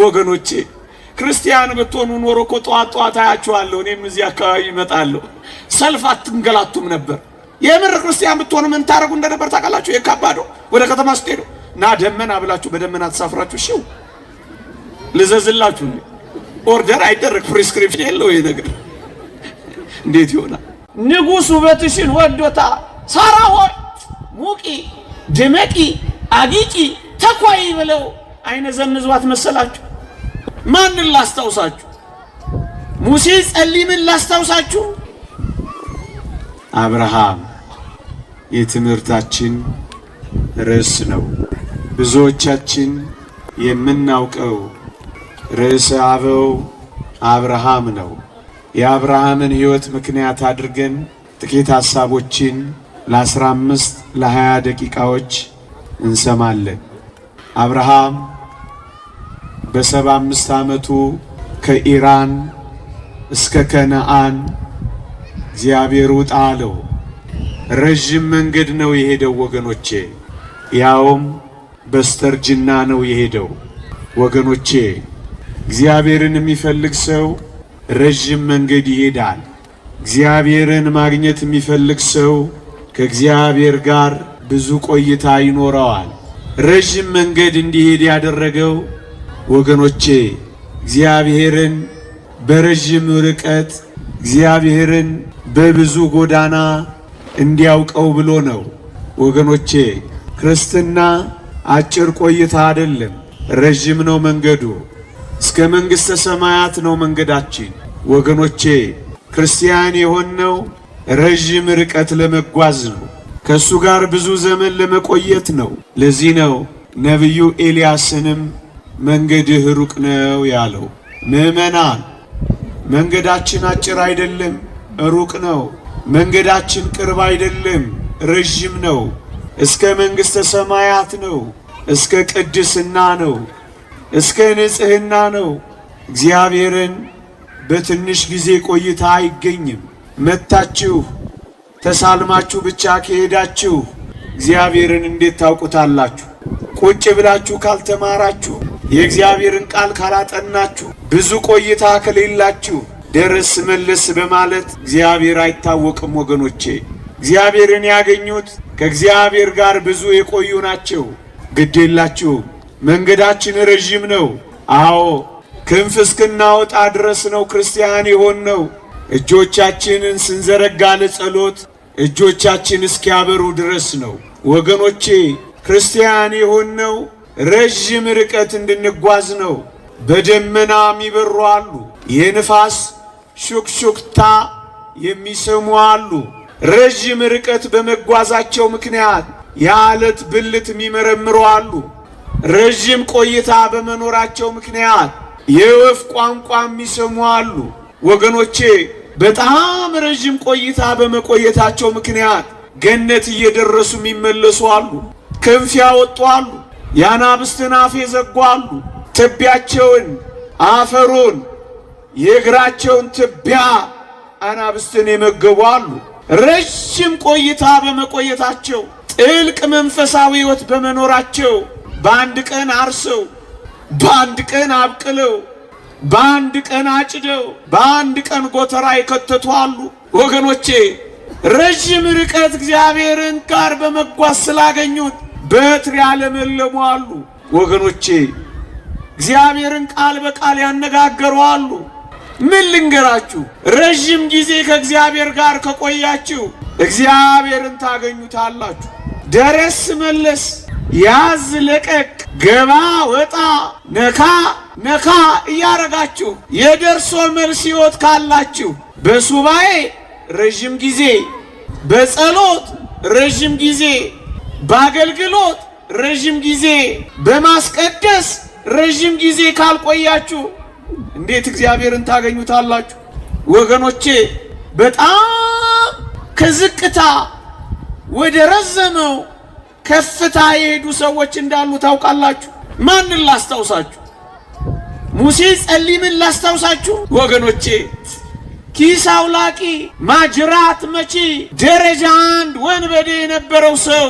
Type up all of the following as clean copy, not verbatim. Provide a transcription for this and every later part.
ወገኖቼ ክርስቲያን ብትሆኑ ኖሮ እኮ ጧት አያችኋለሁ። እኔም እዚህ አካባቢ እመጣለሁ። ሰልፍ አትንገላቱም ነበር። የምር ክርስቲያን ብትሆኑ ምን ታረጉ እንደነበር ታውቃላችሁ? የካባዶ ወደ ከተማ ስትሄዱ ና ደመና ብላችሁ በደመና ተሳፍራችሁ ሽው ልዘዝላችሁ። ኦርደር አይደረግ ፕሪስክሪፕሽን የለው ይሄ ነገር እንዴት ይሆናል? ንጉሥ ውበትሽን ወዶታ ሳራ ሆይ ሙቂ ድመቂ አጊጪ ተኳይ ብለው አይነ ዘንዟት መሰላችሁ? ማንን ላስታውሳችሁ? ሙሴ ጸሊምን ላስታውሳችሁ? አብርሃም የትምህርታችን ርዕስ ነው። ብዙዎቻችን የምናውቀው ርዕሰ አበው አብርሃም ነው። የአብርሃምን ሕይወት ምክንያት አድርገን ጥቂት ሐሳቦችን ለ15 ለ20 ደቂቃዎች እንሰማለን። አብርሃም በ75 ዓመቱ ከኢራን እስከ ከነዓን እግዚአብሔር ውጣ አለው። ረጅም መንገድ ነው የሄደው ወገኖቼ፣ ያውም በስተርጅና ነው የሄደው ወገኖቼ። እግዚአብሔርን የሚፈልግ ሰው ረጅም መንገድ ይሄዳል። እግዚአብሔርን ማግኘት የሚፈልግ ሰው ከእግዚአብሔር ጋር ብዙ ቆይታ ይኖረዋል። ረጅም መንገድ እንዲሄድ ያደረገው ወገኖቼ እግዚአብሔርን በረጅም ርቀት እግዚአብሔርን በብዙ ጎዳና እንዲያውቀው ብሎ ነው ወገኖቼ። ክርስትና አጭር ቆይታ አይደለም፣ ረጅም ነው መንገዱ። እስከ መንግሥተ ሰማያት ነው መንገዳችን ወገኖቼ። ክርስቲያን የሆነው ረጅም ርቀት ለመጓዝ ነው፣ ከሱ ጋር ብዙ ዘመን ለመቆየት ነው። ለዚህ ነው ነቢዩ ኤልያስንም መንገድህ ሩቅ ነው ያለው። ምዕመናን መንገዳችን አጭር አይደለም፣ ሩቅ ነው። መንገዳችን ቅርብ አይደለም፣ ረጅም ነው። እስከ መንግሥተ ሰማያት ነው፣ እስከ ቅድስና ነው፣ እስከ ንጽሕና ነው። እግዚአብሔርን በትንሽ ጊዜ ቆይታ አይገኝም። መታችሁ ተሳልማችሁ ብቻ ከሄዳችሁ እግዚአብሔርን እንዴት ታውቁታላችሁ? ቁጭ ብላችሁ ካልተማራችሁ፣ የእግዚአብሔርን ቃል ካላጠናችሁ፣ ብዙ ቆይታ ከሌላችሁ ደረስ መለስ በማለት እግዚአብሔር አይታወቅም ወገኖቼ። እግዚአብሔርን ያገኙት ከእግዚአብሔር ጋር ብዙ የቆዩ ናቸው። ግድ የላችሁም፣ መንገዳችን ረዥም ነው። አዎ ክንፍ እስክናወጣ ድረስ ነው ክርስቲያን የሆንነው። እጆቻችንን ስንዘረጋ ለጸሎት እጆቻችን እስኪያበሩ ድረስ ነው ወገኖቼ። ክርስቲያን የሆንነው ረዥም ርቀት እንድንጓዝ ነው። በደመና የሚበሩ አሉ፣ የንፋስ ሹክሹክታ የሚሰሙ አሉ። ረዥም ርቀት በመጓዛቸው ምክንያት የዓለት ብልት የሚመረምሩ አሉ። ረዥም ቆይታ በመኖራቸው ምክንያት የወፍ ቋንቋ የሚሰሙ አሉ ወገኖቼ። በጣም ረዥም ቆይታ በመቆየታቸው ምክንያት ገነት እየደረሱ የሚመለሱ አሉ። ክንፍ ያወጡ አሉ፣ የአናብስትን አፍ የዘጉ አሉ። ትቢያቸውን አፈሩን የእግራቸውን ትቢያ አናብስትን የመገቡ አሉ። ረዥም ቆይታ በመቆየታቸው ጥልቅ መንፈሳዊ ሕይወት በመኖራቸው በአንድ ቀን አርሰው፣ በአንድ ቀን አብቅለው፣ በአንድ ቀን አጭደው፣ በአንድ ቀን ጎተራ የከተቱ አሉ ወገኖቼ። ረዥም ርቀት እግዚአብሔርን ጋር በመጓዝ ስላገኙት በትር ያለመለሙ አሉ ወገኖቼ። እግዚአብሔርን ቃል በቃል ያነጋገሩ አሉ። ምን ልንገራችሁ? ረዥም ጊዜ ከእግዚአብሔር ጋር ከቆያችሁ እግዚአብሔርን ታገኙታላችሁ። ደረስ መለስ፣ ያዝ ለቀቅ፣ ገባ ወጣ፣ ነካ ነካ እያረጋችሁ የደርሶ መልስ ሕይወት ካላችሁ በሱባኤ ረዥም ጊዜ፣ በጸሎት ረዥም ጊዜ፣ በአገልግሎት ረዥም ጊዜ፣ በማስቀደስ ረዥም ጊዜ ካልቆያችሁ እንዴት እግዚአብሔርን ታገኙታላችሁ ወገኖቼ? በጣም ከዝቅታ ወደ ረዘመው ከፍታ የሄዱ ሰዎች እንዳሉ ታውቃላችሁ። ማንን ላስታውሳችሁ? ሙሴ ጸሊምን ላስታውሳችሁ ወገኖቼ። ኪስ አውላቂ፣ ማጅራት መቺ፣ ደረጃ አንድ ወንበዴ የነበረው ሰው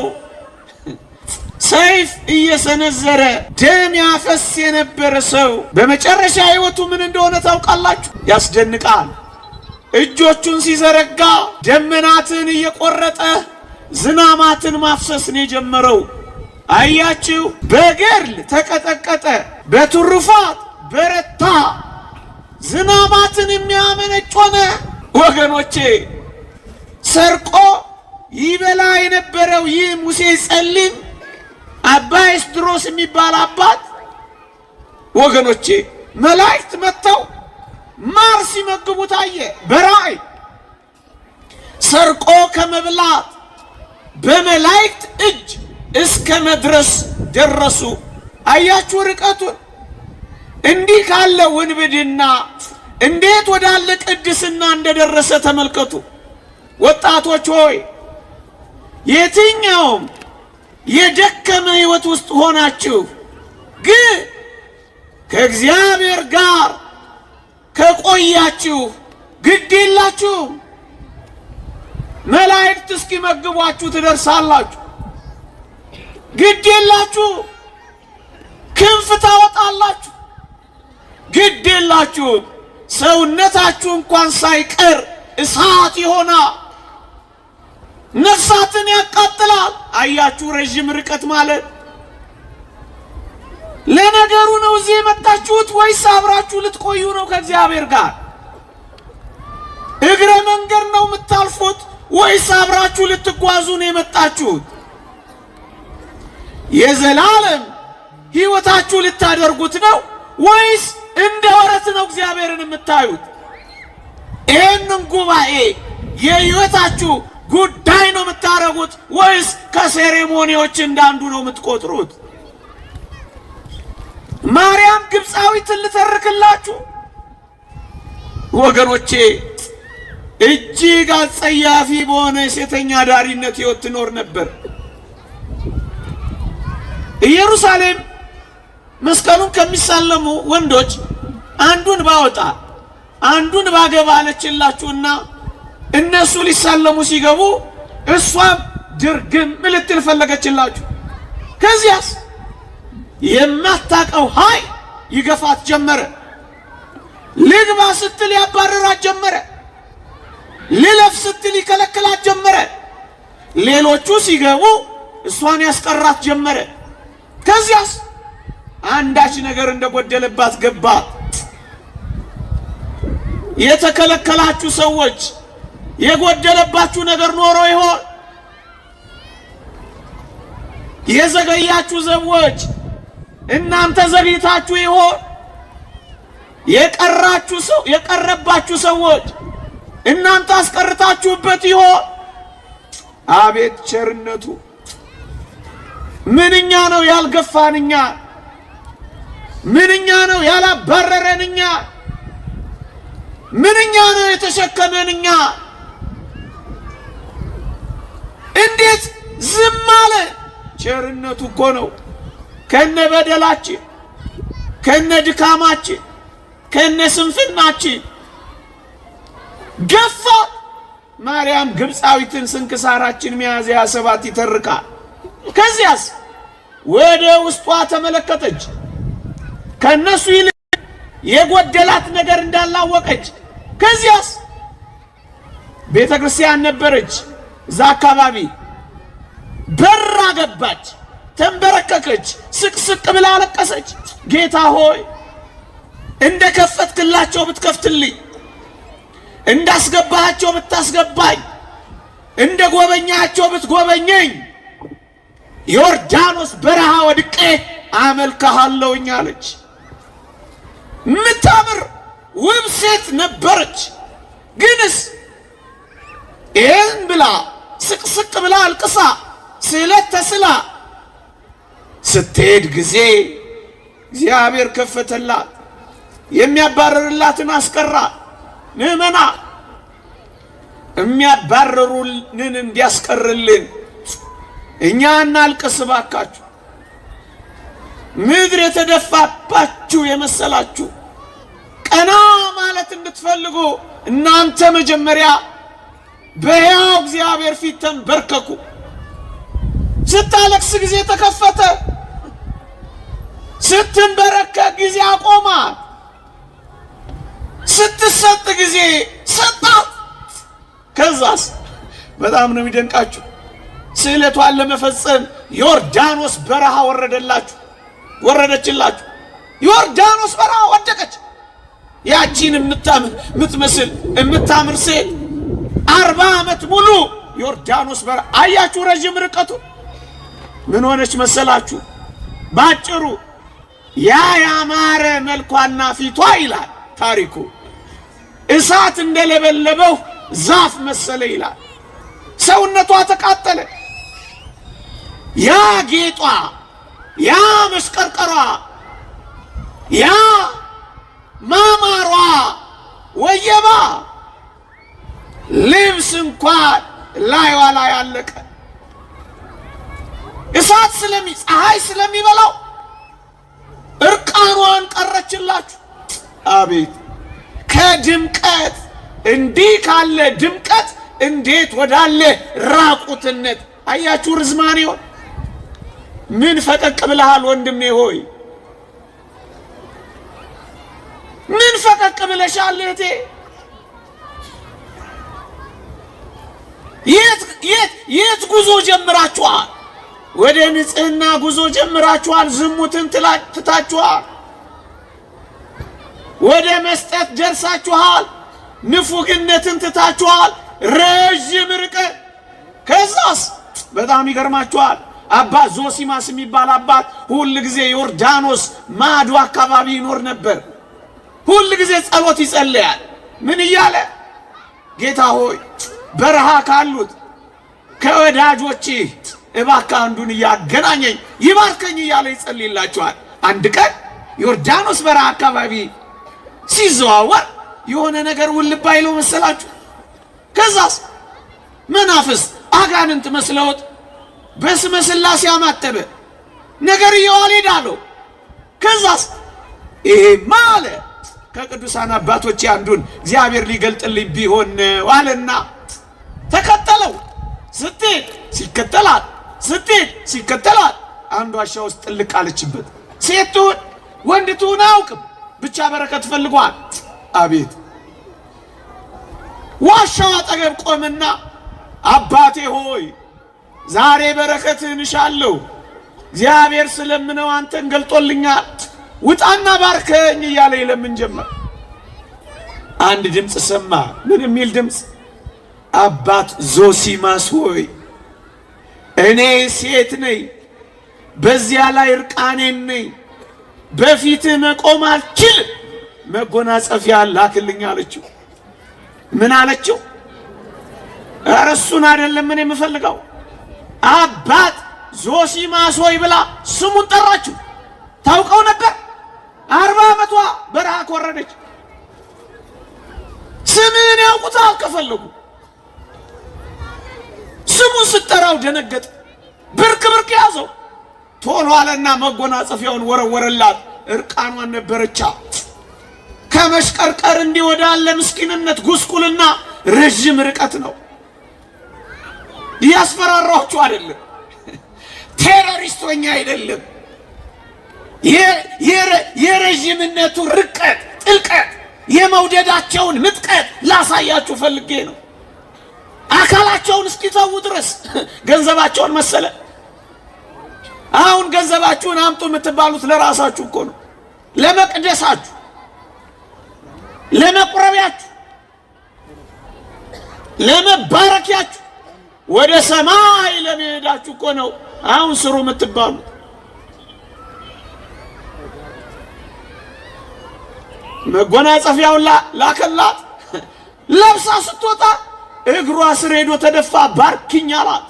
ሰይፍ እየሰነዘረ ደም ያፈስ የነበረ ሰው በመጨረሻ ሕይወቱ ምን እንደሆነ ታውቃላችሁ? ያስደንቃል። እጆቹን ሲዘረጋ ደመናትን እየቆረጠ ዝናማትን ማፍሰስ ነው የጀመረው። አያችሁ፣ በገድል ተቀጠቀጠ፣ በትሩፋት በረታ፣ ዝናማትን የሚያመነጭ ሆነ። ወገኖቼ ሰርቆ ይበላ የነበረው ይህ ሙሴ ጸሊም አባ ኤስድሮስ የሚባል አባት ወገኖቼ መላእክት መጥተው ማር ሲመግቡ ታየ በራእይ። ሰርቆ ከመብላት በመላእክት እጅ እስከ መድረስ ደረሱ። አያችሁ ርቀቱን። እንዲህ ካለ ውንብድና እንዴት ወዳለ ቅድስና እንደደረሰ ተመልከቱ። ወጣቶች ሆይ የትኛውም የደከመ ሕይወት ውስጥ ሆናችሁ ግን ከእግዚአብሔር ጋር ከቆያችሁ ግድ የላችሁም። መላእክት እስኪመግቧችሁ ትደርሳላችሁ። ግድ የላችሁ። ክንፍ ታወጣላችሁ። ግድ የላችሁ። ሰውነታችሁ እንኳን ሳይቀር እሳት ይሆናል፣ ነፍሳትን ያቃጥላል። አያችሁ ረዥም ርቀት ማለት። ለነገሩ ነው እዚህ የመጣችሁት ወይስ አብራችሁ ልትቆዩ ነው ከእግዚአብሔር ጋር? እግረ መንገድ ነው የምታልፉት ወይስ አብራችሁ ልትጓዙ ነው የመጣችሁት? የዘላለም ሕይወታችሁ ልታደርጉት ነው ወይስ እንደ ወረት ነው እግዚአብሔርን የምታዩት? ይህንን ጉባኤ የሕይወታችሁ ጉዳይ ነው የምታረጉት ወይስ ከሴሬሞኒዎች እንዳንዱ ነው የምትቆጥሩት? ማርያም ግብፃዊትን ልተርክላችሁ ወገኖቼ። እጅግ አጸያፊ በሆነ ሴተኛ ዳሪነት ሕይወት ትኖር ነበር። ኢየሩሳሌም መስቀሉን ከሚሳለሙ ወንዶች አንዱን ባወጣ አንዱን ባገባ አለችላችሁና እነሱ ሊሳለሙ ሲገቡ እሷም ድርግም ልትል ፈለገችላችሁ። ከዚያስ የማታውቀው ኃይል ይገፋት ጀመረ። ልግባ ስትል ያባረራት ጀመረ። ልለፍ ስትል ይከለክላት ጀመረ። ሌሎቹ ሲገቡ እሷን ያስቀራት ጀመረ። ከዚያስ አንዳች ነገር እንደጎደለባት ገባት። የተከለከላችሁ ሰዎች የጎደለባችሁ ነገር ኖሮ ይሆን? የዘገያችሁ ሰዎች እናንተ ዘግይታችሁ ይሆን? የቀረባችሁ ሰዎች እናንተ አስቀርታችሁበት ይሆን? አቤት ቸርነቱ! ምንኛ ነው ያልገፋንኛ! ምንኛ ነው ያላባረረንኛ! ምንኛ ነው የተሸከመንኛ! እንዴት ዝም አለ? ቸርነቱ እኮ ነው። ከነ በደላችን፣ ከነ ድካማችን፣ ከነ ስንፍናችን ገፋ። ማርያም ግብፃዊትን ስንክሳራችን ሚያዝያ 7 ይተርካል። ከዚያስ ወደ ውስጧ ተመለከተች። ከነሱ ይልቅ የጎደላት ነገር እንዳላወቀች። ከዚያስ ቤተ ክርስቲያን ነበረች እዛ አካባቢ። በራ ገባች፣ ተንበረከከች፣ ስቅስቅ ብላ አለቀሰች። ጌታ ሆይ እንደ ከፈትክላቸው ብትከፍትልኝ፣ እንዳስገባሃቸው ብታስገባኝ፣ እንደ ጎበኛቸው ብትጎበኘኝ፣ ዮርዳኖስ በረሃ ወድቄ አመልክሃለሁኝ አለች። ምታምር ውብ ሴት ነበረች። ግንስ ይህን ብላ ስቅስቅ ብላ አልቅሳ ስዕለት ተስላ ስትሄድ ጊዜ እግዚአብሔር ከፈተላት፣ የሚያባረርላትን አስቀራ። ምእመና የሚያባረሩንን እንዲያስቀርልን እኛ እናልቅስ ባካችሁ። ምድር የተደፋባችሁ የመሰላችሁ ቀና ማለት እንድትፈልጉ እናንተ መጀመሪያ በሕያው እግዚአብሔር ፊት ተንበርከኩ። ስታለቅስ ጊዜ ተከፈተ፣ ስትንበረከክ ጊዜ አቆማት፣ ስትሰጥ ጊዜ ሰጣት። ከዛስ በጣም ነው የሚደንቃችሁ፣ ስዕለቷን ለመፈጸም ዮርዳኖስ በረሃ ወረደችላችሁ። ዮርዳኖስ በረሃ ወደቀች። ያቺን የምትመስል የምታምር ሴት 40 ዓመት ሙሉ ዮርዳኖስ በረሃ አያችሁ። ረጅም ርቀቱ ምን ሆነች መሰላችሁ? ባጭሩ ያ ያማረ መልኳና ፊቷ ይላል ታሪኩ እሳት እንደለበለበው ዛፍ መሰለ ይላል። ሰውነቷ ተቃጠለ። ያ ጌጧ፣ ያ መስቀርቀሯ፣ ያ ማማሯ ወየባ ልብስ እንኳን ላይዋ ላይ አለቀ። እሳት ፀሐይ ስለሚበላው እርቃኗን ቀረችላችሁ። አቤት ከድምቀት እንዲህ ካለ ድምቀት እንዴት ወዳለ ራቁትነት! አያችሁ ርዝማኔውን። ምን ፈቀቅ ብለሃል ወንድሜ ሆይ? ምን ፈቀቅ ብለሻል እህቴ? የት ጉዞ ጀምራችኋል? ወደ ንጽህና ጉዞ ጀምራችኋል። ዝሙትን ትታችኋል። ወደ መስጠት ደርሳችኋል። ንፉግነትን ትታችኋል። ረጅም ርቀት። ከዛስ በጣም ይገርማችኋል። አባት ዞሲማስ የሚባል አባት ሁል ጊዜ ዮርዳኖስ ማዶ አካባቢ ይኖር ነበር። ሁል ጊዜ ጸሎት ይጸልያል። ምን እያለ? ጌታ ሆይ በረሃ ካሉት ከወዳጆቼ እባክህ አንዱን እያገናኘኝ ይባርከኝ እያለ ይጸልይላቸዋል። አንድ ቀን ዮርዳኖስ በረሃ አካባቢ ሲዘዋወር የሆነ ነገር ውልብ አይለው መሰላችሁ? ከዛስ መናፍስት አጋንንት መስለውት በስመ ሥላሴ አማተበ። ነገር ይዋልድ አለው። ከዛስ ይሄማ አለ ከቅዱሳን አባቶቼ አንዱን እግዚአብሔር ሊገልጥልኝ ቢሆን ዋለና ተከተለው። ስትሄድ ሲከተላት፣ ስትሄድ ሲከተላት፣ አንዱ ዋሻ ውስጥ ጥልቅ አለችበት። ሴት ትሁን ወንድ ትሁን አያውቅም፣ ብቻ በረከት ፈልጓል። አቤት ዋሻው አጠገብ ቆመና አባቴ ሆይ ዛሬ በረከትህን እሻለሁ፣ እግዚአብሔር ስለምነው አንተን ገልጦልኛል፣ ውጣና ባርከኝ እያለ ይለምን ጀመር። አንድ ድምፅ ሰማ። ምን የሚል ድምፅ? አባት ዞሲማስ ሆይ እኔ ሴት ነኝ፣ በዚያ ላይ እርቃኔን ነኝ፣ በፊትህ መቆም አልችልም፣ መጎናጸፊያ ላክልኝ አለችው። ምን አለችው? ኧረ እሱን አይደለም ምን የምፈልገው፣ አባት ዞሲማስ ሆይ ብላ ስሙን ጠራችው። ታውቀው ነበር። 40 ዓመቷ በረሃ ከወረደች። ስምን ያውቁታል ከፈለጉ። ስሙን ስትጠራው ደነገጠ። ብርክ ያዘው። ቶሎ አለና መጎናጸፊያውን ወረወረላት። እርቃኗን ነበረቻ። ከመሽቀርቀር እንዲህ ወዳለ ምስኪንነት ጉስቁልና ረጅም ርቀት ነው። ያስፈራራችሁ አይደለም፣ ቴሮሪስቶኛ አይደለም። የረጅምነቱ ርቀት ጥልቀት፣ የመውደዳቸውን ምጥቀት ላሳያችሁ ፈልጌ ነው። አካላቸውን እስኪተው ድረስ ገንዘባቸውን መሰለ። አሁን ገንዘባችሁን አምጡ የምትባሉት ለራሳችሁ እኮ ነው፣ ለመቅደሳችሁ፣ ለመቁረቢያችሁ፣ ለመባረኪያችሁ፣ ወደ ሰማይ ለመሄዳችሁ እኮ ነው አሁን ስሩ የምትባሉት። መጎናጸፊያውን ላከላት። ለብሳ ስትወጣ እግሯ ስር ሄዶ ተደፋ። ባርኪኝ አላት።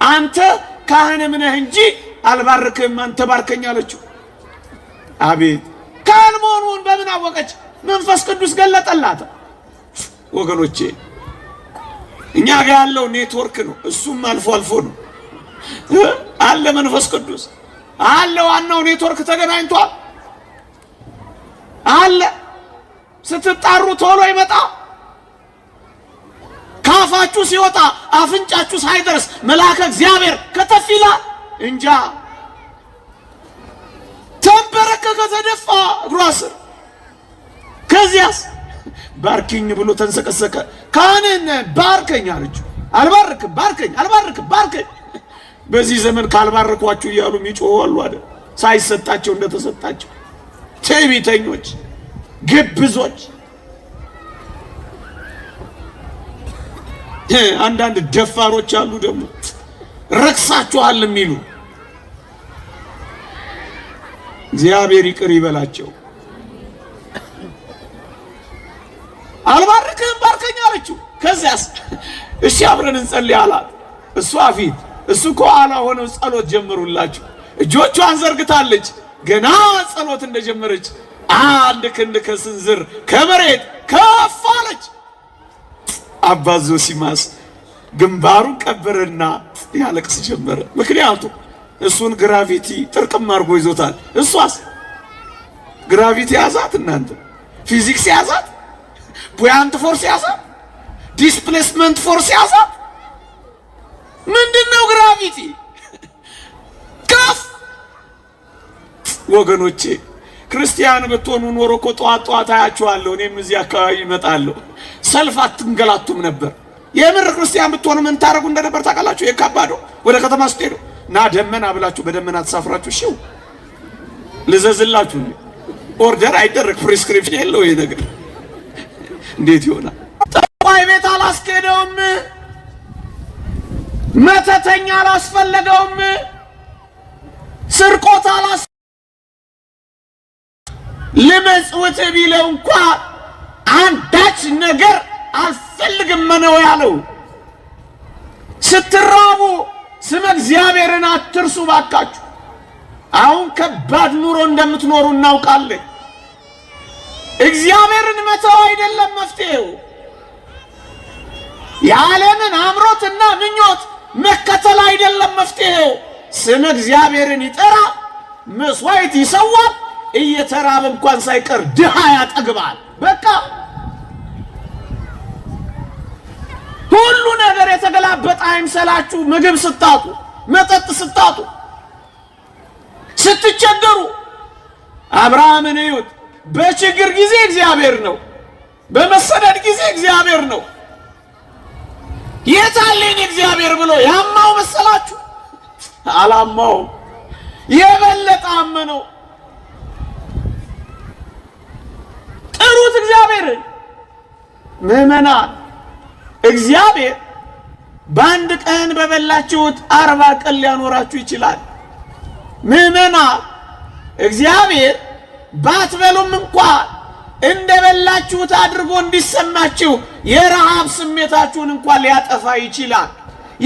አንተ ካህንም ነህ እንጂ አልባርክም፣ አንተ ባርከኝ አለችው። አቤት ካህን መሆኑን በምን አወቀች? መንፈስ ቅዱስ ገለጠላት። ወገኖቼ እኛ ጋር ያለው ኔትወርክ ነው። እሱም አልፎ አልፎ ነው አለ። መንፈስ ቅዱስ አለ። ዋናው ኔትወርክ ተገናኝቷል አለ። ስትጣሩ ቶሎ ይመጣ። ካፍ ካፋችሁ ሲወጣ አፍንጫችሁ ሳይደርስ መልአከ እግዚአብሔር ከተፍ ይላል። እንጃ ተንበረከከ፣ ተደፋ እግሯ ስር። ከዚያስ ባርኪኝ ብሎ ተንሰቀሰቀ። ካህንን ባርከኝ አለችው። አልባርክም፣ ባርከኝ፣ አልባርክም፣ ባርከኝ። በዚህ ዘመን ካልባረኳችሁ እያሉ የሚጮሁ አሉ አይደል? ሳይሰጣቸው እንደተሰጣቸው ትዕቢተኞች፣ ግብዞች። አንዳንድ ደፋሮች አሉ ደግሞ ረክሳችኋል የሚሉ። እግዚአብሔር ይቅር ይበላቸው። አልባርክም፣ ባርከኝ አለችው። ከዚያስ እሺ አብረን እንጸልይ አላት። እሷ ፊት እሱ ከኋላ ሆነው ጸሎት ጀመሩላችሁ። እጆቿን ዘርግታለች። ገና ጸሎት እንደጀመረች አንድ ክንድ ከስንዝር ከመሬት ከፍ አለች። አባ ዞሲማስ ግንባሩን ቀበረና ያለቅስ ጀመረ። ምክንያቱም እሱን ግራቪቲ ጥርቅም አድርጎ ይዞታል። እሷስ ግራቪቲ ያዛት፣ እናንተ ፊዚክስ ያዛት፣ ቡያንት ፎርስ ያዛት፣ ዲስፕሌስመንት ፎርስ ያዛት። ምንድነው ግራቪቲ? ከፍ ወገኖቼ፣ ክርስቲያን ብትሆኑ ኖሮ እኮ ጧት ጧት አያችኋለሁ። እኔም እዚህ አካባቢ እመጣለሁ። ሰልፍ አትንገላቱም ነበር። የምር ክርስቲያን ብትሆኑ ምን ታረጉ እንደነበር ታውቃላችሁ? የካባዶ ወደ ከተማ ስትሄዱ ና ደመና ብላችሁ በደመና ተሳፍራችሁ ሽው ልዘዝላችሁ። ኦርደር አይደረግ፣ ፕሪስክሪፕሽን የለው ይሄ ነገር። እንዴት ይሆናል? ጠቋይ ቤት አላስኬደውም፣ መተተኛ አላስፈለገውም፣ ስርቆት አላስ ልመጽውት ቢለው እንኳን አንዳች ነገር አልፈልግም ነው ያለው። ስትራቡ ስመ እግዚአብሔርን አትርሱ ባካችሁ። አሁን ከባድ ኑሮ እንደምትኖሩ እናውቃለን። እግዚአብሔርን መተው አይደለም መፍትሄው። የዓለምን አምሮትና ምኞት መከተል አይደለም መፍትሄው። ስመ እግዚአብሔርን ይጠራ፣ መስዋዕት ይሰዋል፣ እየተራበ እንኳን ሳይቀር ድሃ ያጠግባል። በቃ ሁሉ ነገር የተገላበጠ አይምሰላችሁ። ምግብ ስታጡ፣ መጠጥ ስታጡ፣ ስትቸገሩ አብርሃምን እዩት። በችግር ጊዜ እግዚአብሔር ነው፣ በመሰደድ ጊዜ እግዚአብሔር ነው። የታለኝ እግዚአብሔር ብሎ ያማው መሰላችሁ? አላማው የበለጠ አመነው። ጥሩት እግዚአብሔርን። ምዕመናን፣ እግዚአብሔር በአንድ ቀን በበላችሁት 40 ቀን ሊያኖራችሁ ይችላል። ምዕመናን፣ እግዚአብሔር ባትበሉም እንኳን እንደበላችሁት አድርጎ እንዲሰማችሁ የረሃብ ስሜታችሁን እንኳን ሊያጠፋ ይችላል።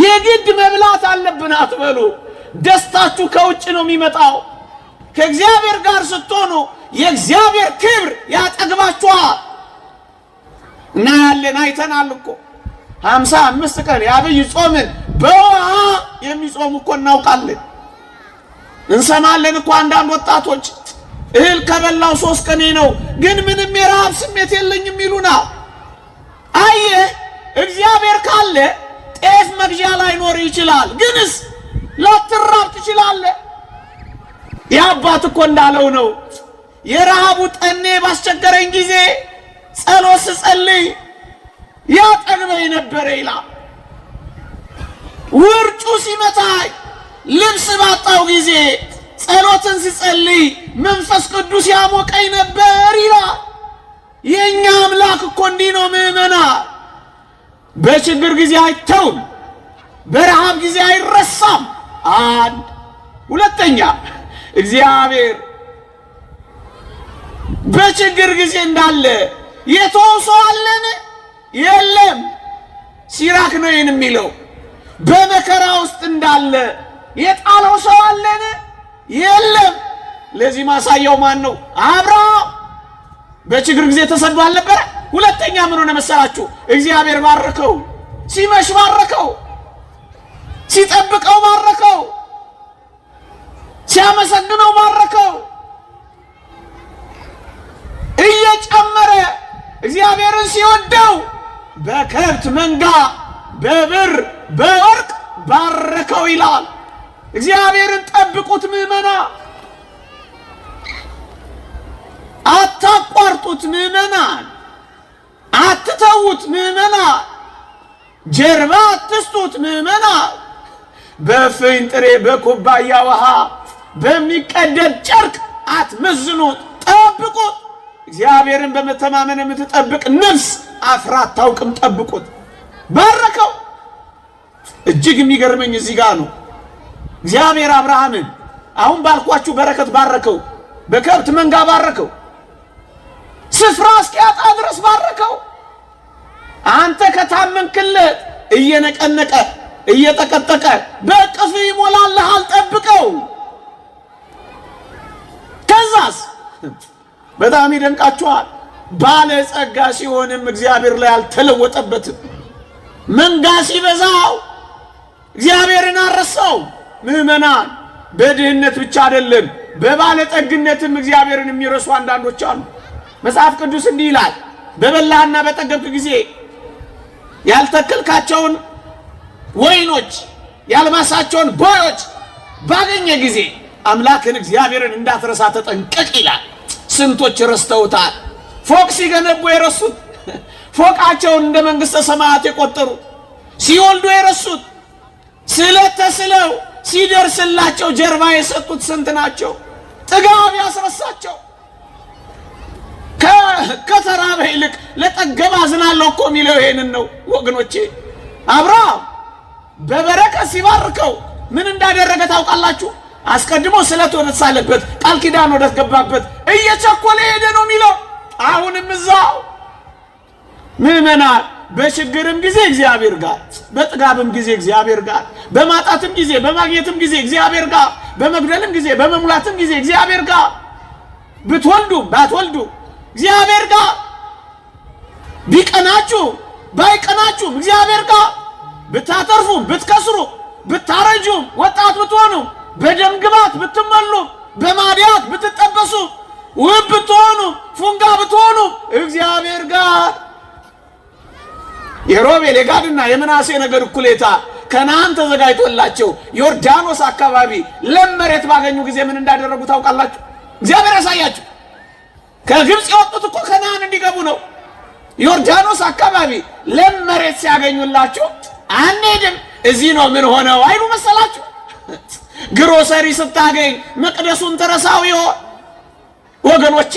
የግድ መብላት አለብን አትበሉ። ደስታችሁ ከውጭ ነው የሚመጣው። ከእግዚአብሔር ጋር ስትሆኑ የእግዚአብሔር ክብር ያጠግባችኋል። እና ያለን አይተናል እኮ 55 ቀን የአብይ ጾምን በውሃ የሚጾሙ እኮ እናውቃለን። እንሰማለን እኮ አንዳንድ ወጣቶች እህል ከበላው 3 ቀኔ ነው ግን ምንም የረሃብ ስሜት የለኝም ይሉና። አየ እግዚአብሔር ካለ ጤፍ መግዣ ላይኖር ይችላል፣ ግንስ ላትራብ ትችላለህ። የአባት እኮ እንዳለው ነው። የረሃቡ ጠኔ ባስቸገረኝ ጊዜ ጸሎት ስጸልይ ያጠግበኝ ነበር ይላል። ውርጩ ሲመታኝ ልብስ ባጣው ጊዜ ጸሎትን ስጸልይ መንፈስ ቅዱስ ያሞቀኝ ነበር ይላል። የኛ አምላክ እኮ እንዲህ ነው ምዕመናን። በችግር ጊዜ አይተውም፣ በረሃብ ጊዜ አይረሳም። አንድ ሁለተኛ፣ እግዚአብሔር በችግር ጊዜ እንዳለ የተወው ሰው አለን? የለም። ሲራክ ነው ይህን የሚለው። በመከራ ውስጥ እንዳለ የጣለው ሰው አለን? የለም። ለዚህ ማሳያው ማን ነው? አብርሃም በችግር ጊዜ ተሰዶ አልነበረ? ሁለተኛ ምን ሆነ መሰላችሁ? እግዚአብሔር ባረከው። ሲመሽ ባረከው፣ ሲጠብቀው ባረከው፣ ሲያመሰግነው ባረከው። እየጨመረ እግዚአብሔርን ሲወደው በከብት መንጋ በብር በወርቅ ባረከው ይላል። እግዚአብሔርን ጠብቁት ምእመና፣ አታቋርጡት ምእመናን፣ አትተዉት ምእመናን፣ ጀርባ አትስጡት ምእመናን። በፍኝ ጥሬ በኩባያ ውሃ በሚቀደድ ጨርቅ አትመዝኑት፣ ጠብቁት። እግዚአብሔርን በመተማመን የምትጠብቅ ነፍስ አፍራ አታውቅም፣ ጠብቁት። ባረከው። እጅግ የሚገርመኝ እዚህ ጋር ነው። እግዚአብሔር አብርሃምን አሁን ባልኳችሁ በረከት ባረከው፣ በከብት መንጋ ባረከው፣ ስፍራ እስኪያጣ ድረስ ባረከው። አንተ ከታመንክለት እየነቀነቀ እየጠቀጠቀ በቅፍ ይሞላልሃል፣ ጠብቀው። ከዛስ በጣም ይደንቃችኋል። ባለጸጋ ሲሆንም እግዚአብሔር ላይ አልተለወጠበትም። መንጋ ሲበዛው እግዚአብሔርን አረሳው። ምእመናን በድህነት ብቻ አይደለም በባለጠግነትም እግዚአብሔርን የሚረሱ አንዳንዶች አሉ። መጽሐፍ ቅዱስ እንዲህ ይላል፣ በበላህና በጠገብክ ጊዜ ያልተከልካቸውን ወይኖች ያልማሳቸውን ቦዮች ባገኘ ጊዜ አምላክን እግዚአብሔርን እንዳትረሳ ተጠንቀቅ ይላል። ስንቶች ረስተውታል። ፎቅ ሲገነቡ የረሱት፣ ፎቃቸውን እንደ መንግሥተ ሰማያት የቆጠሩት፣ ሲወልዱ የረሱት፣ ስለት ተስለው ሲደርስላቸው ጀርባ የሰጡት ስንት ናቸው? ጥጋብ ያስረሳቸው። ከተራበ ይልቅ ለጠገብ አዝናለሁ እኮ የሚለው ይሄንን ነው ወገኖቼ። አብርሃም በበረከት ሲባርከው ምን እንዳደረገ ታውቃላችሁ? አስቀድሞ ስለት ወደ ተሳለበት ቃል ኪዳን ወደ ተገባበት እየቸኮለ ሄደ ነው የሚለው። አሁንም እዛው ምእመናን በችግርም ጊዜ እግዚአብሔር ጋር፣ በጥጋብም ጊዜ እግዚአብሔር ጋር፣ በማጣትም ጊዜ በማግኘትም ጊዜ እግዚአብሔር ጋር፣ በመግደልም ጊዜ በመሙላትም ጊዜ እግዚአብሔር ጋር፣ ብትወልዱ ባትወልዱ እግዚአብሔር ጋር፣ ቢቀናችሁ ባይቀናችሁም እግዚአብሔር ጋር፣ ብታተርፉም ብትከስሩ፣ ብታረጁም ወጣት ብትሆኑ፣ በደም ግባት ብትመሉ፣ በማዲያት ብትጠበሱ፣ ውብ ብትሆኑ፣ ፉንጋ ብትሆኑ እግዚአብሔር ጋር። የሮቤል የጋድና የምናሴ ነገድ እኩሌታ ከነዓን ተዘጋጅቶላቸው ዮርዳኖስ አካባቢ ለም መሬት ባገኙ ጊዜ ምን እንዳደረጉ ታውቃላችሁ? እግዚአብሔር ያሳያችሁ። ከግብፅ የወጡት እኮ ከነዓን እንዲገቡ ነው። ዮርዳኖስ አካባቢ ለም መሬት ሲያገኙላችሁ አንሄድም እዚህ ነው ምን ሆነው አይሉ መሰላችሁ? ግሮሰሪ ስታገኝ መቅደሱን ተረሳው ይሆን? ወገኖቼ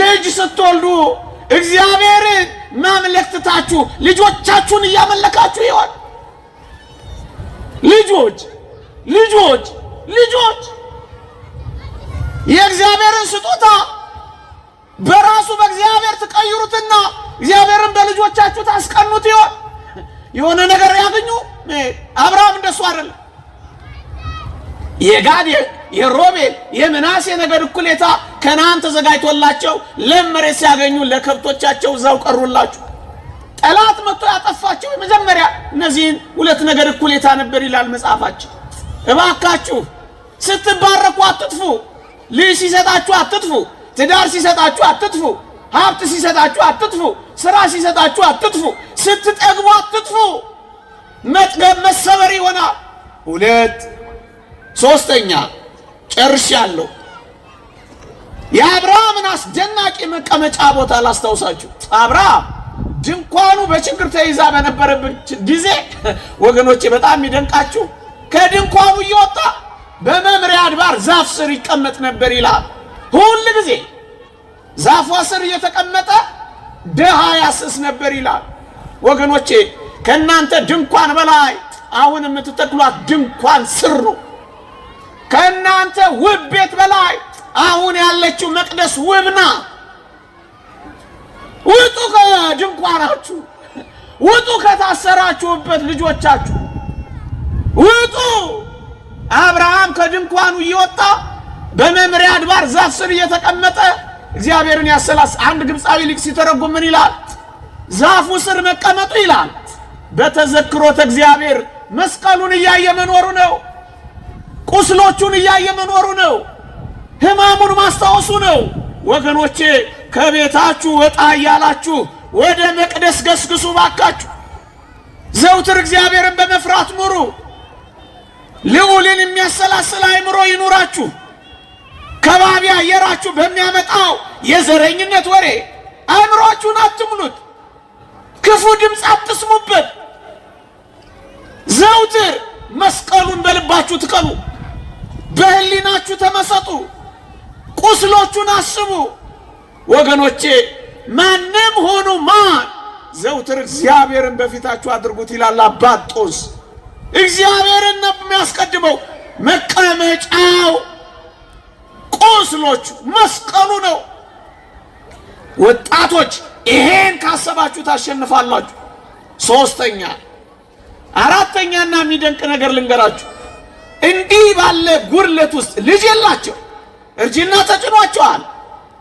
ልጅ ስትወልዱ እግዚአብሔርን ማምለክ ትታችሁ ልጆቻችሁን እያመለካችሁ ይሆን? ልጆች የእግዚአብሔርን ስጦታ በራሱ በእግዚአብሔር ትቀይሩትና እግዚአብሔርን በልጆቻችሁ ታስቀኑት ይሆን? የሆነ ነገር ያገኙ። አብርሃም እንደሱ አይደለም። የጋድ የሮቤል የምናሴ ነገድ እኩሌታ ከነዓን ተዘጋጅቶላቸው ለም መሬት ሲያገኙ ለከብቶቻቸው እዛው ቀሩላችሁ። ጠላት መጥቶ ያጠፋቸው የመጀመሪያ እነዚህን ሁለት ነገድ እኩሌታ ነበር ይላል መጽሐፋችን። እባካችሁ ስትባረኩ አትጥፉ። ልጅ ሲሰጣችሁ አትጥፉ። ትዳር ሲሰጣችሁ አትጥፉ። ሀብት ሲሰጣችሁ አትጥፉ። ስራ ሲሰጣችሁ አትጥፉ። ስትጠግቡ አትጥፉ። መጥገብ መሰበር ይሆናል። ሁለት ሶስተኛ ጨርሻለሁ። የአብርሃምን አስደናቂ መቀመጫ ቦታ ላስታውሳችሁ። አብርሃም ድንኳኑ በችግር ተይዛ በነበረበት ጊዜ ወገኖቼ በጣም የሚደንቃችሁ ከድንኳኑ እየወጣ በመምሪያ አድባር ዛፍ ስር ይቀመጥ ነበር ይላል። ሁል ጊዜ ዛፏ ስር እየተቀመጠ ደሃ ያስስ ነበር ይላል። ወገኖቼ ከእናንተ ድንኳን በላይ አሁን የምትተክሏት ድንኳን ስር ነው። ከእናንተ ውብ ቤት በላይ አሁን ያለችው መቅደስ ውብ ናት። ውጡ ከድንኳናችሁ፣ ውጡ ከታሰራችሁበት ልጆቻችሁ ውጡ። አብርሃም ከድንኳኑ እየወጣ በመምሪያ አድባር ዛፍ ስር እየተቀመጠ እግዚአብሔርን ያሰላስ። አንድ ግብፃዊ ሊቅ ሲተረጉም ምን ይላል? ዛፉ ስር መቀመጡ ይላል በተዘክሮተ እግዚአብሔር መስቀሉን እያየ መኖሩ ነው። ቁስሎቹን እያየ መኖሩ ነው። ሕማሙን ማስታወሱ ነው። ወገኖቼ ከቤታችሁ ወጣ እያላችሁ ወደ መቅደስ ገስግሱ ባካችሁ። ዘውትር እግዚአብሔርን በመፍራት ኑሩ። ልዑልን የሚያሰላስል አእምሮ ይኑራችሁ። ከባቢ አየራችሁ በሚያመጣው የዘረኝነት ወሬ አእምሮአችሁን አትሙሉት። ክፉ ድምፅ አትስሙበት። ዘውትር መስቀሉን በልባችሁ ትቀኑ። በህሊናችሁ ተመሰጡ። ቁስሎቹን አስቡ። ወገኖቼ ማንም ሆኑ ማን ዘውትር እግዚአብሔርን በፊታችሁ አድርጉት ይላል አባት ጦስ። እግዚአብሔርን ነው የሚያስቀድመው። መቀመጫው ቁስሎቹ መስቀሉ ነው። ወጣቶች ይሄን ካሰባችሁ ታሸንፋላችሁ። ሶስተኛ አራተኛና የሚደንቅ ነገር ልንገራችሁ። እንዲህ ባለ ጉርለት ውስጥ ልጅ የላቸው፣ እርጅና ተጭኗቸዋል።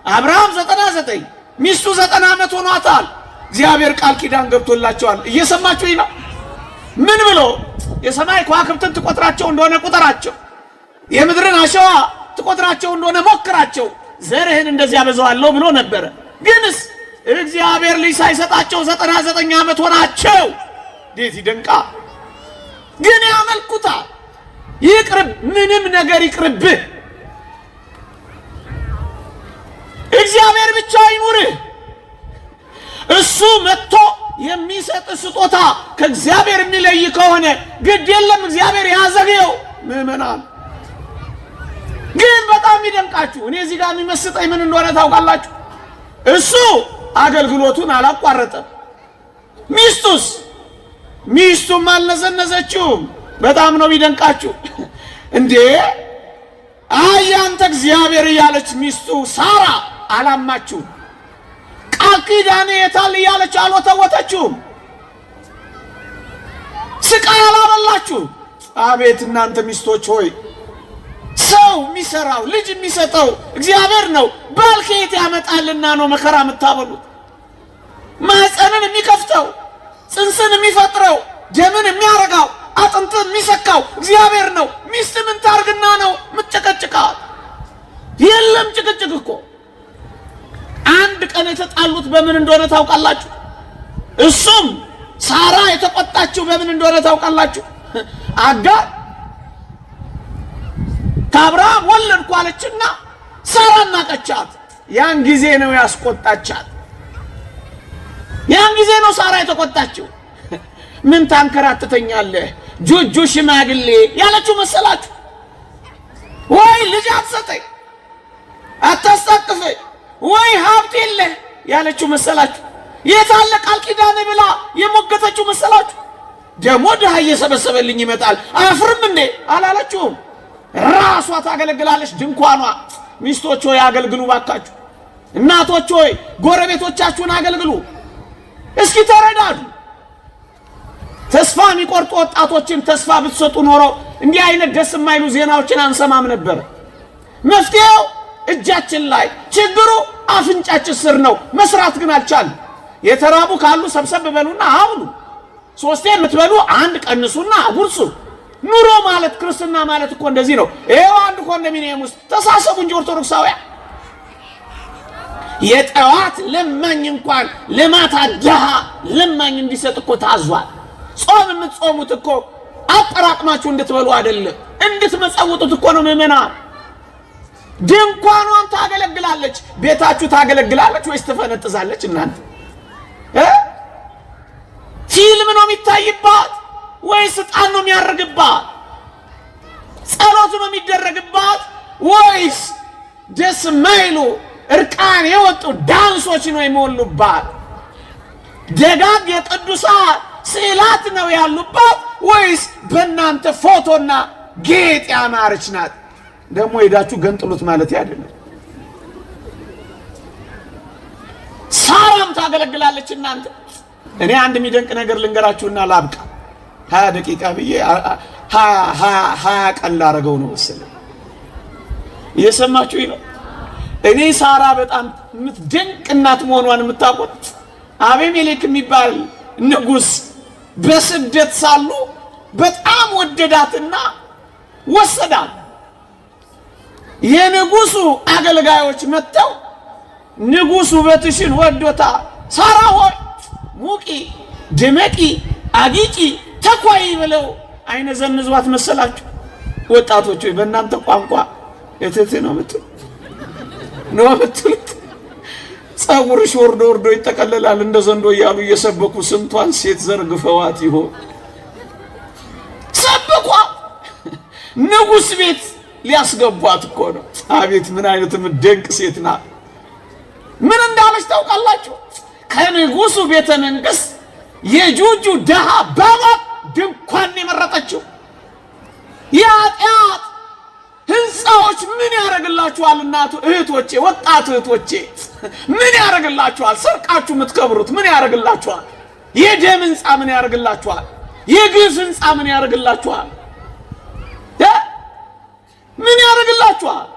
አብርሃም 99 ሚስቱ 90 ዓመት ሆኗታል። እግዚአብሔር ቃል ኪዳን ገብቶላቸዋል። እየሰማችሁ ነው። ምን ብሎ የሰማይ ከዋክብትን ትቆጥራቸው እንደሆነ ቁጠራቸው፣ የምድርን አሸዋ ትቆጥራቸው እንደሆነ ሞክራቸው፣ ዘርህን እንደዚህ አበዛዋለሁ ብሎ ነበረ። ግንስ እግዚአብሔር ልጅ ሳይሰጣቸው 99 ዓመት ሆናቸው። እንዴት ይደንቃ! ግን ያመልኩታል። ይቅርብ፣ ምንም ነገር ይቅርብህ። እግዚአብሔር ብቻ ይኑርህ። እሱ መጥቶ የሚሰጥ ስጦታ ከእግዚአብሔር የሚለይ ከሆነ ግድ የለም፣ እግዚአብሔር ያዘግየው። ምዕመናን ግን በጣም ይደንቃችሁ። እኔ እዚህ ጋር የሚመስጠኝ ምን እንደሆነ ታውቃላችሁ? እሱ አገልግሎቱን አላቋረጠም። ሚስቱም አልነዘነዘችውም። በጣም ነው ይደንቃችሁ። እንዴ አንተ እግዚአብሔር እያለች ሚስቱ ሳራ አላማችሁም። ቃል ኪዳኔ የታል እያለች አልወተወተችውም። ስቃይ አላበላችሁም። አቤት እናንተ ሚስቶች ሆይ! ሰው የሚሰራው ልጅ የሚሰጠው እግዚአብሔር ነው። ባል ከየት ያመጣልና ነው መከራ የምታበሉት? ማህፀንን የሚከፍተው ጽንስን የሚፈጥረው ደምን የሚያረጋው አጥንትን የሚሰካው እግዚአብሔር ነው። ሚስት ምን ታርግና ነው የምትጨቀጭቃት? የለም ጭቅጭቅ እኮ። አንድ ቀን የተጣሉት በምን እንደሆነ ታውቃላችሁ? እሱም ሳራ የተቆጣችው በምን እንደሆነ ታውቃላችሁ? አጋር ከአብርሃም ወለድኩ አለችና ሳራ ናቀቻት። ያን ጊዜ ነው ያስቆጣቻት። ያን ጊዜ ነው ሳራ የተቆጣችው። ምን ታንከራተተኛለህ ጁጁ ሽማግሌ ያለችው መሰላችሁ? ወይ ልጅ አትሰጠኝ አታስታቅፈኝ ወይ ሀብት የለህ ያለችው መሰላችሁ? የታለ ቃል ኪዳን ብላ የሞገተችው መሰላችሁ? ደሞ ድሃ እየሰበሰበልኝ ይመጣል አፍርም እንዴ አላለችውም? ራሷ ታገለግላለች ድንኳኗ። ሚስቶች ሆይ አገልግሉ ባካችሁ። እናቶች ሆይ ጎረቤቶቻችሁን አገልግሉ። እስኪ ተረዳዱ። ተስፋ የሚቆርጡ ወጣቶችን ተስፋ ብትሰጡ ኖሮ እንዲህ አይነት ደስ የማይሉ ዜናዎችን አንሰማም ነበር። መፍትሄው እጃችን ላይ፣ ችግሩ አፍንጫችን ስር ነው። መስራት ግን አልቻልንም። የተራቡ ካሉ ሰብሰብ በሉና አብሉ። ሶስቴ የምትበሉ አንድ ቀንሱና አጉርሱ። ኑሮ ማለት ክርስትና ማለት እኮ እንደዚህ ነው። ይሄው አንድ ኮንዶሚኒየም ውስጥ ተሳሰቡ እንጂ ኦርቶዶክሳውያን። የጠዋት ለማኝ እንኳን ለማታ ድሃ ለማኝ እንዲሰጥ እኮ ታዟል። ጾም የምትጾሙት እኮ አጠራቅማችሁ እንድትበሉ አይደለም፣ እንድትመጸውቱት እኮ ነው። ምዕመናን ድንኳኗን ታገለግላለች፣ ቤታችሁ ታገለግላለች ወይስ ትፈነጥዛለች? እናንተ ፊልም ነው የሚታይባት ወይስ ዕጣን ነው የሚያርግባት? ጸሎት ነው የሚደረግባት ወይስ ደስ የማይሉ እርቃን የወጡ ዳንሶች ነው የሚሞሉባት? ደጋግ የቅዱሳን ስዕላት ነው ያሉባት ወይስ በእናንተ ፎቶና ጌጥ ያማረች ናት? ደግሞ ሄዳችሁ ገንጥሉት ማለት አይደለም። ሳራም ታገለግላለች። እናንተ እኔ አንድ የሚደንቅ ነገር ልንገራችሁና ላብቃ። 20 ደቂቃ ብዬ 20 ቀን ላረገው ነው መሰለኝ። እየሰማችሁኝ ነው? እኔ ሳራ በጣም የምትደንቅ እናት መሆኗን የምታውቁት አቤሜሌክ የሚባል ንጉሥ በስደት ሳሉ በጣም ወደዳትና ወሰዳት። የንጉሱ አገልጋዮች መጥተው ንጉሱ ውበትሽን ወዶታ፣ ሳራ ሆይ ሙቂ ድመቂ አጊጪ ተኳይ ብለው አይነ ዘንዟት መሰላችሁ? ወጣቶች ወይ በእናንተ ቋንቋ እቴቴ ነው የምትሉት? ጸጉርሽ ወርዶ ይጠቀለላል እንደ ዘንዶ እያሉ እየሰበኩ ስንቷን ሴት ዘርግፈዋት ይሆን? ሰበኳ ንጉሥ ቤት ሊያስገቧት እኮ ነው። አቤት ምን አይነት ደንቅ ሴት ናት! ምን እንዳለች ታውቃላችሁ? ከንጉሱ ቤተ መንግስት የጁጁ ደሃ ባባ ድንኳን የመረጠችው። የኃጢአት ህንፃዎች ምን ያደርግላችኋል? እናቱ እህቶቼ፣ ወጣት እህቶቼ ምን ያደርግላችኋል? ሰርቃችሁ የምትከብሩት ምን ያደርግላችኋል? የደም ህንፃ ምን ያደርግላችኋል? የግፍ ህንፃ ምን ያደርግላችኋል? ምን ያደርግላችኋል?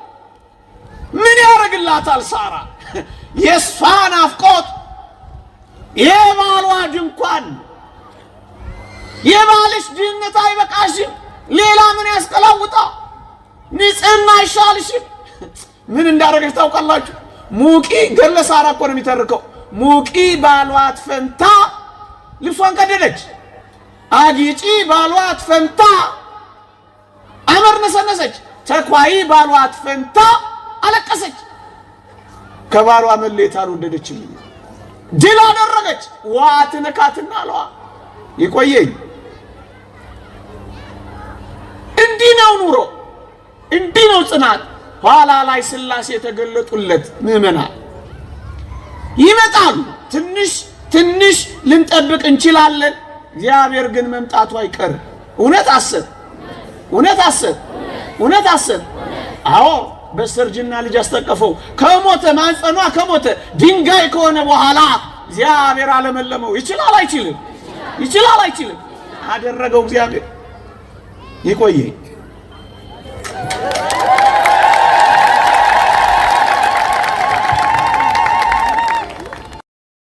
ምን ያደርግላታል? ሳራ የእሷ ናፍቆት የባሏ ድንኳን። የባልሽ ድህነት አይበቃሽም? ሌላ ምን ያስቀላውጣ? ንጽህና አይሻልሽም? ምን እንዳደረገች ታውቃላችሁ? ሙቂ ገድለ ሳራ እኮ ነው የሚተርከው። ሙቂ ባሏት ፈንታ ልብሷን ቀደደች። አጊጪ ባሏት ፈንታ አመር ነሰነሰች። ተኳይ ባሏት ፈንታ አለቀሰች። ከባሏ መለየት አልወደደችም። ድል አደረገች። ዋትነካትና አለዋ ይቆየኝ። እንዲህ ነው ኑሮ፣ እንዲህ ነው ጽናት። ኋላ ላይ ሥላሴ የተገለጡለት ምዕመናን ይመጣሉ። ትንሽ ልንጠብቅ እንችላለን። እግዚአብሔር ግን መምጣቱ አይቀርም። እውነት አሰብ። አዎ በሰርጅና ልጅ አስተቀፈው ከሞተ ማንጸኗ ከሞተ ድንጋይ ከሆነ በኋላ እግዚአብሔር አለመለመው። ይችላል አይችልም? አደረገው እግዚአብሔር። ይቆየ